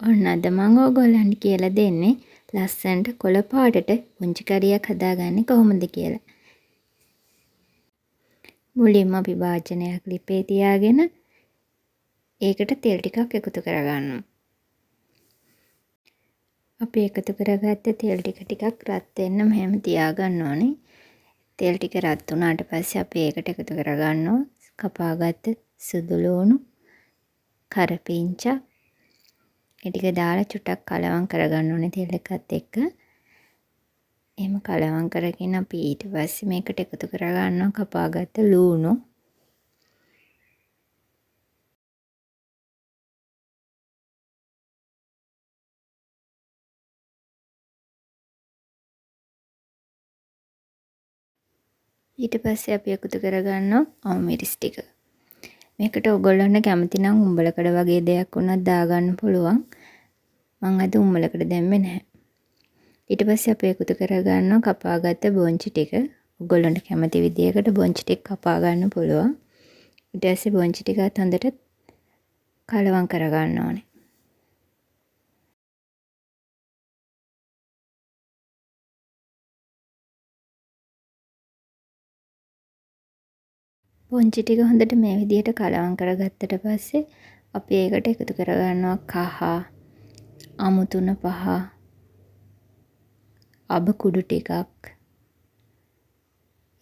ඔන්න අද මම ඕගොල්ලන්ට කියලා දෙන්නේ ලස්සනට කොළ පාටට පුංචි කරියක් හදාගන්නේ කොහොමද කියලා. මුලින්ම අපි භාජනයක් ලිපේ තියාගෙන ඒකට තෙල් ටිකක් එකතු කරගන්නවා. අපි එකතු කරගත්ත තෙල් ටිකක් රත් වෙන්න මෙහෙම තියාගන්න ඕනේ. තෙල් ටික රත් වුණාට පස්සේ අපි ඒකට එකතු කරගන්නවා කපාගත්ත සුදු ලුණු, කරපිංචා ඒ ටික දාලා චුට්ටක් කලවම් කරගන්න ඕනේ තෙල් එකත් එක්ක. එහෙම කලවම් කරගෙන අපි ඊට පස්සේ මේකට එකතු කරගන්නවා කපාගත්ත ලුණු. ඊට පස්සේ අපි එකතු කරගන්නවා අවු මිරිස් ටික. මේකට ඔයගොල්ලන්ට කැමති නම් උඹලකඩ වගේ දෙයක් වුණත් දාගන්න පුළුවන්. මම අද උඹලකඩ දැම්මේ නැහැ. ඊට පස්සේ අපි එකතු කරගන්නවා කපාගත්ත බොන්චි ටික. ඔයගොල්ලන්ට කැමති විදියකට බොන්චි ටික කපා ගන්න පුළුවන්. ඊට පස්සේ බොන්චි ටිකත් හොඳට කලවම් කරගන්න ඕනේ. බොන්චි ටික හොඳට මේ විදිහට කලවම් කරගත්තට පස්සේ අපි ඒකට එකතු කරගන්නවා කහ, අමුතුන පහ, අබ කුඩු ටිකක්,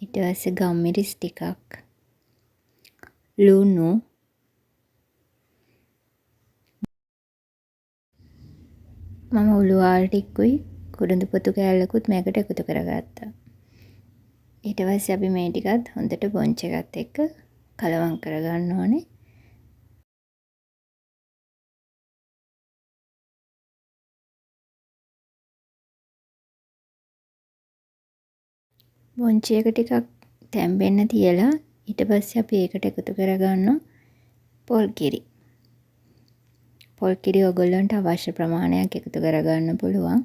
ඊට පස්සේ ගම්මිරිස් ටිකක්, ලුණු, මම උළු ආල් ටිකුයි කුරුඳු පොතු කෑල්ලකුත් මේකට එකතු කරගත්තා. ඊට පස්සේ අපි මේ ටිකත් හොඳට බොන්ච් එකත් එක්ක කලවම් කරගන්න ඕනේ. බොන්චි එක ටිකක් තැම්බෙන්න තියලා ඊට පස්සේ අපි ඒකට එකතු කරගන්නවා පොල් කිරි. පොල් කිරි ඔයගොල්ලන්ට අවශ්‍ය ප්‍රමාණයක් එකතු කරගන්න පුළුවන්.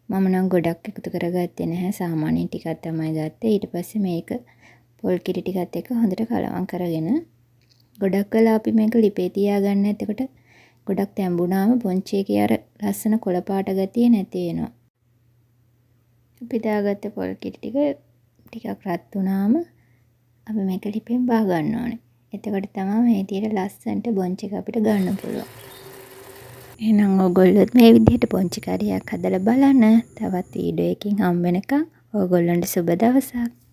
මම නම් ගොඩක් එකතු කරගත්තේ නැහැ. සාමාන්‍යයෙන් ටිකක් තමයි ගත්තේ. ඊට පස්සේ මේක පොල් කිරි ටිකත් එක්ක හොඳට කලවම් කරගෙන ගොඩක් වෙලා අපි මේක ලිපේ තියාගන්න. එතකොට ගොඩක් තැඹුණාම බොන්චි එකේ අර ලස්සන කොළ පාට ගතිය නැති වෙනවා. අපි දාගත්ත පොල් කිරි ටිකක් රත් වුණාම අපි මේක ලිපෙන් බා ගන්න ඕනේ. එතකොට තමයි මේ විදිහට ලස්සනට බොන්චි එක අපිට ගන්න පුළුවන්. එහෙනම් ඔයගොල්ලොත් මේ විදිහට පොන්චි කරියක් හදලා බලන්න. තවත් වීඩියෝ එකකින් හම්බ වෙනකම් ඔයගොල්ලන්ට සුබ දවසක්.